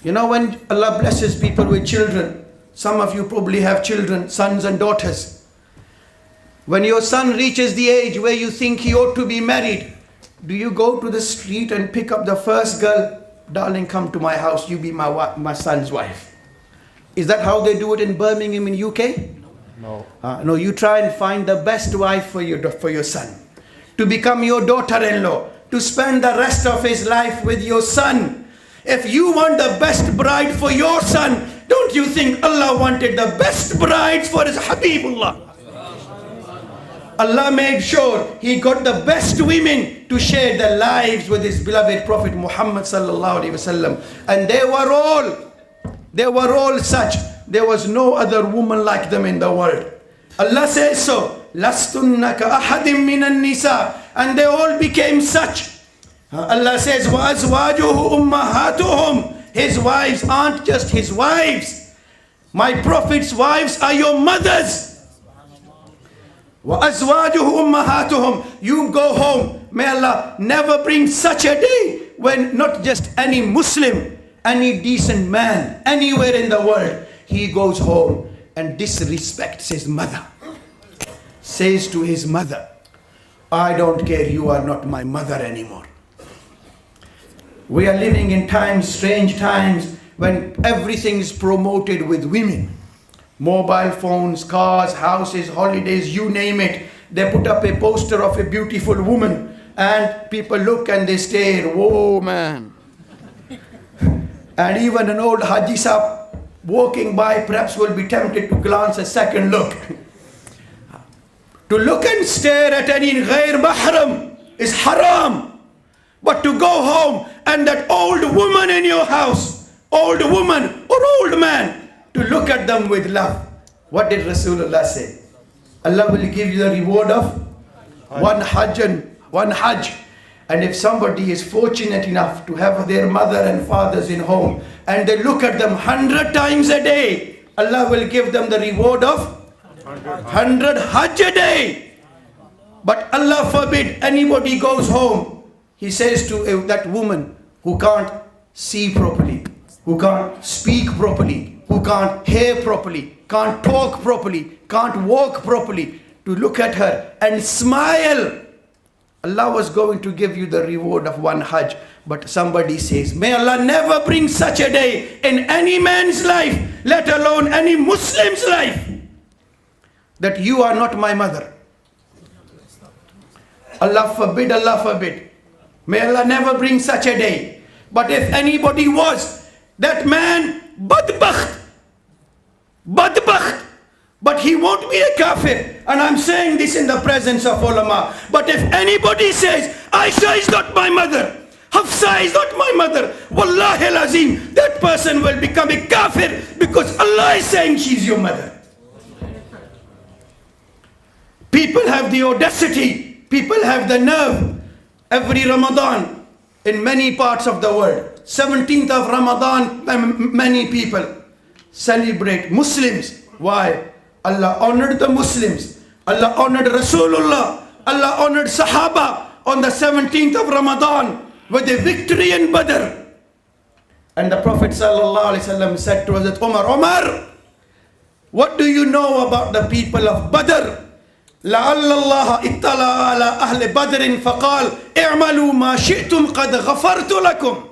You know, when Allah blesses people with children, some of you probably have children, sons and daughters. When your son reaches the age where you think he ought to be married, do you go to the street and pick up the first girl? Darling, come to my house, you be my son's wife. Is that how they do it in Birmingham in UK? No. No, you try and find the best wife for your son, to become your daughter-in-law, to spend the rest of his life with your son. If you want the best bride for your son, don't you think Allah wanted the best brides for his Habibullah? Allah made sure He got the best women to share their lives with His beloved Prophet Muhammad sallallahu alaihi wasallam, and they were all such. There was no other woman like them in the world. Allah says so. Lastunna ka ahadim minan nisa, and they all became such. Allah says, wa azwajuhu ummahatuhum. His wives aren't just his wives. My Prophet's wives are your mothers. وَأَزْوَاجُهُ أُمَّهَاتُهُمْ. You go home. May Allah never bring such a day when not just any Muslim, any decent man, anywhere in the world, he goes home and disrespects his mother. Says to his mother, I don't care, you are not my mother anymore. We are living in times, strange times, when everything is promoted with women. Mobile phones, cars, houses, holidays, you name it. They put up a poster of a beautiful woman and people look and they stare, whoa man. And even an old Haji Sahib walking by perhaps will be tempted to glance a second look. To look and stare at any ghair mahram is haram. But to go home and that old woman in your house, old woman or old man, to look at them with love. What did Rasulullah say? Allah will give you the reward of one hajj. And if somebody is fortunate enough to have their mother and fathers in home, and they look at them 100 times a day, Allah will give them the reward of 100 hajj a day. But Allah forbid anybody goes home, he says to that woman who can't see properly, who can't speak properly, who can't hear properly, can't talk properly, can't walk properly, to look at her and smile. Allah was going to give you the reward of one hajj. But somebody says, may Allah never bring such a day in any man's life, let alone any Muslim's life, that you are not my mother. Allah forbid, Allah forbid. May Allah never bring such a day. But if anybody was, that man, badbakht, but he won't be a kafir. And I'm saying this in the presence of ulama. But if anybody says, Aisha is not my mother, Hafsa is not my mother, Wallahi al-Azim, that person will become a kafir, because Allah is saying she's your mother. People have the audacity, people have the nerve. Every Ramadan, in many parts of the world, 17th of Ramadan, many people celebrate. Muslims. Why? Allah honored the Muslims. Allah honored Rasulullah. Allah honored Sahaba on the 17th of Ramadan with a victory in Badr. And the Prophet ﷺ said to Hazrat Umar, what do you know about the people of Badr? لعل الله اطلع على أهل بدر فقال اعملوا ما شئتم قد غفرت لكم.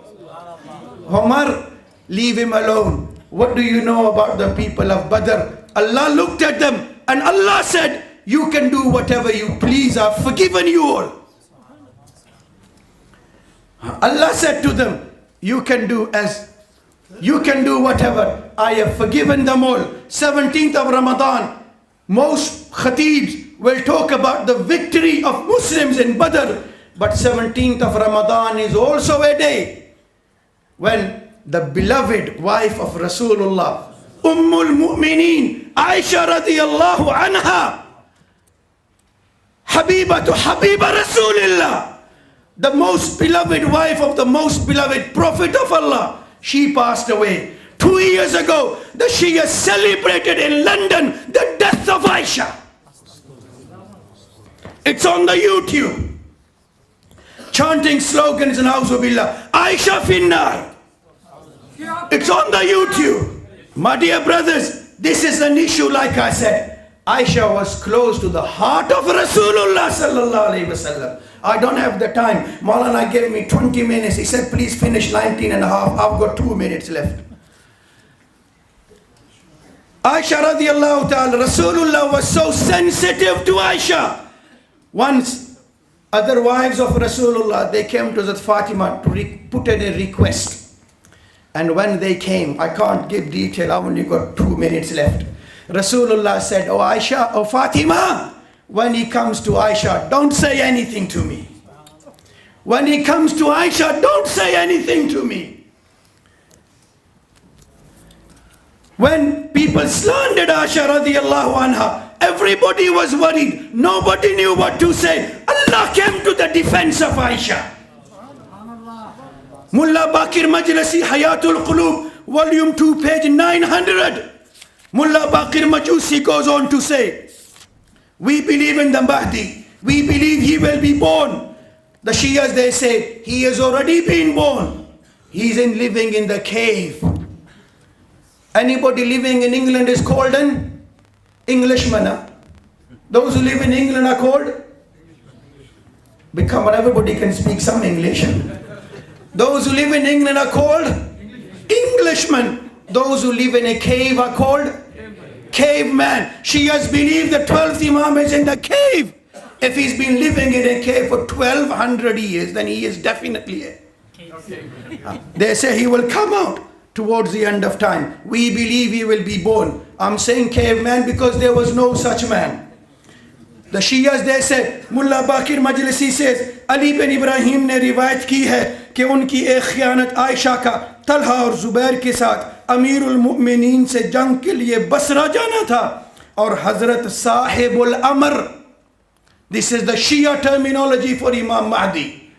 Umar, leave him alone. What do you know about the people of Badr? Allah looked at them and Allah said, you can do whatever you please, I've forgiven you all. Allah said to them, you can do whatever, I have forgiven them all. 17th of Ramadan, most khatibs will talk about the victory of Muslims in Badr. But 17th of Ramadan is also a day when the beloved wife of Rasulullah, Ummul Mu'mineen, Aisha radijallahu anha, Habiba Rasulullah, the most beloved wife of the most beloved Prophet of Allah, she passed away 2 years ago. The Shia celebrated in London the death of Aisha. It's on the YouTube. Chanting slogans in Auzubillah, Aisha finnar. It's on the YouTube. My dear brothers, this is an issue, like I said. Aisha was close to the heart of Rasulullah sallallahu alaihi wasallam. I don't have the time. Maulana gave me 20 minutes. He said, please finish 19 and a half. I've got 2 minutes left. Aisha radijallahu ta'ala, Rasulullah was so sensitive to Aisha. Once, other wives of Rasulullah, they came to Zat Fatima to put in a request. And when they came, I can't give detail, I've only got 2 minutes left. Rasulullah said, oh Aisha, oh Fatima, when he comes to Aisha, don't say anything to me. When he comes to Aisha, don't say anything to me. When people slandered Aisha radijallahu anha, everybody was worried. Nobody knew what to say. Allah came to the defense of Aisha. Mullah Baqir Majlisi Hayatul Qulub, volume 2, page 900. Mullah Baqir Majusi goes on to say, we believe in the Mahdi. We believe he will be born. The Shias, they say, he has already been born. He's living in the cave. Anybody living in England is called an Englishman. Huh? Those who live in England are called? Become, everybody can speak some English. Those who live in England are called Englishmen. Those who live in a cave are called caveman. Shias believe the 12th Imam is in the cave. If he's been living in a cave for 1200 years, then he is definitely a cave. They say he will come out towards the end of time. We believe he will be born. I'm saying caveman because there was no such man. The Shias, they said, Mullah Baqir Majlisi says, Ali bin Ibrahim ne riwayat ki hai कि उनकी एक ख़यानत आयशा का तलहा और ज़ुबैर के साथ अमीरुल मुमिनीन से जंग के लिए बसरा जाना था और हज़रत साहिबुल अमर, this is the Shia terminology for Imam Mahdi.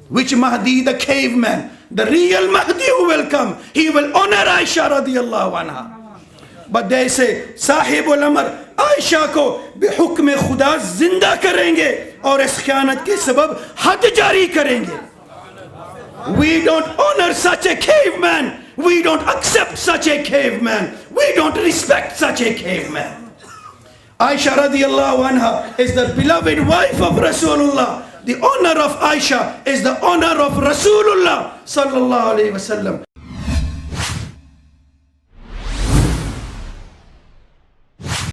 Which Mahdi? The caveman. The real Mahdi who will come, he will honor Aisha radijallahu anha. But they say साहिबुल अमर आयशा को बेहुक्म खुदा जिंदा करेंगे और इस ख़यानत के सबब हद जारी करेंगे. We don't honor such a caveman. We don't accept such a caveman. We don't respect such a caveman. Aisha radijallahu anha is the beloved wife of Rasulullah. The honor of Aisha is the honor of Rasulullah sallallahu alaihi wasallam.